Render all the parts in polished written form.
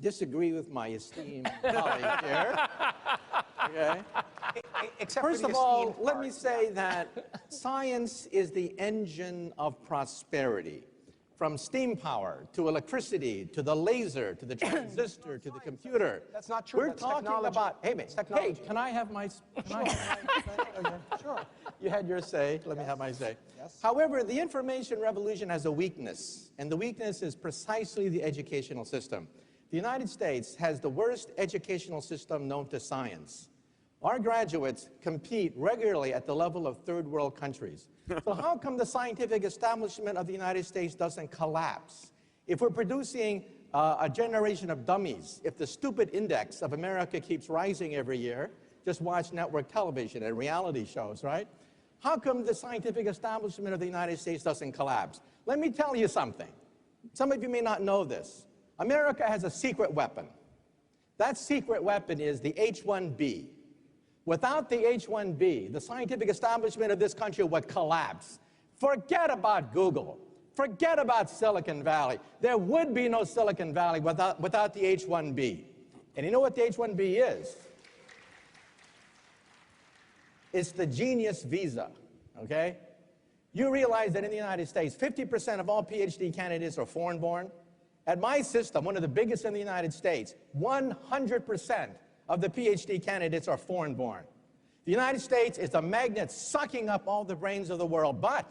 disagree with my esteemed colleague here. Okay? First of all, let me say that science is the engine of prosperity. From steam power to electricity to the laser to the transistor to the computer. That's not true. We're talking about, hey, can I have my, Sure. You had your say, let me have my say. Yes. However, the information revolution has a weakness, and the weakness is precisely the educational system. The United States has the worst educational system known to science. Our graduates compete regularly at the level of third world countries. So how come the scientific establishment of the United States doesn't collapse? If we're producing a generation of dummies, if the stupid index of America keeps rising every year, just watch network television and reality shows, right? How come the scientific establishment of the United States doesn't collapse? Let me tell you something. Some of you may not know this. America has a secret weapon. That secret weapon is the H1B. Without the H1B, the scientific establishment of this country would collapse. Forget about Google. Forget about Silicon Valley. There would be no Silicon Valley without the H1B. And you know what the H1B is? It's the genius visa, okay? You realize that in the United States, 50% of all PhD candidates are foreign-born. At my system, one of the biggest in the United States, 100% of the PhD candidates are foreign-born. The United States is a magnet sucking up all the brains of the world, but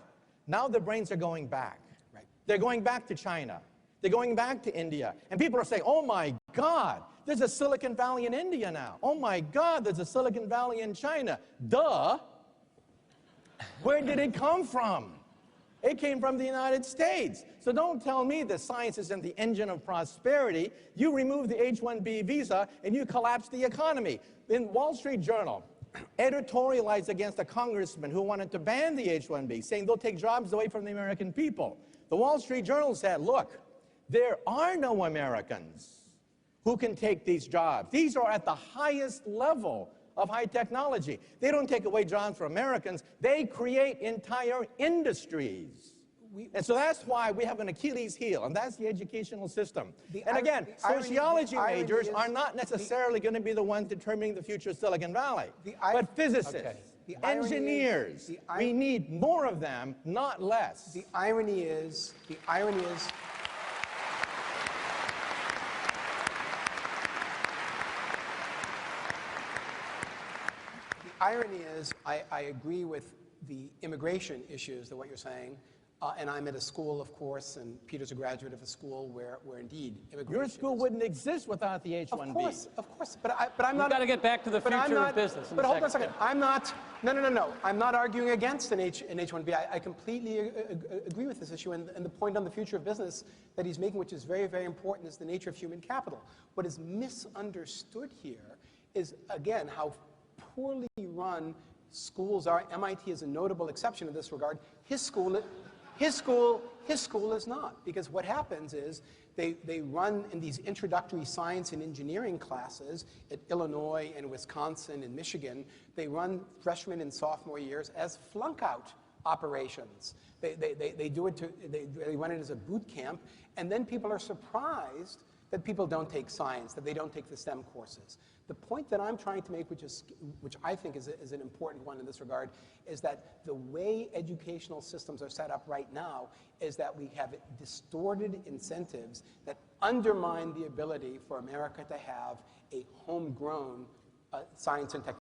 now the brains are going back. Right. They're going back to China. They're going back to India. And people are saying, oh my God, there's a Silicon Valley in India now. Oh my God, there's a Silicon Valley in China. Duh. Where did it come from? It came from the United States. So don't tell me that science isn't the engine of prosperity. You remove the H1B visa and you collapse the economy. In Wall Street Journal, editorialized against a congressman who wanted to ban the H1B, saying they'll take jobs away from the American people. The Wall Street Journal said, look, there are no Americans who can take these jobs. These are at the highest level of high technology. They don't take away jobs from Americans. They create entire industries. And so that's why we have an Achilles heel, and that's the educational system. And again, sociology majors are not necessarily going to be the ones determining the future of Silicon Valley, but physicists, engineers. We need more of them, not less. The irony is, I agree with the immigration issues, what you're saying, and I'm at a school, of course, and Peter's a graduate of a school where indeed immigration. Your school wouldn't exist without the H1B. Of course, but I'm not. We've got to get back to the future of business. But hold on a second. I'm not. No. I'm not arguing against an H1B. I completely agree with this issue, and the point on the future of business that he's making, which is very, very important, is the nature of human capital. What is misunderstood here is, again, how poorly run schools are. MIT is a notable exception in this regard. His school is not, because what happens is they run in these introductory science and engineering classes at Illinois and Wisconsin and Michigan. They run freshman and sophomore years as flunk-out operations. They run it as a boot camp, and then people are surprised that people don't take science, that they don't take the STEM courses. The point that I'm trying to make, which I think is an important one in this regard, is that the way educational systems are set up right now is that we have distorted incentives that undermine the ability for America to have a homegrown science and technology.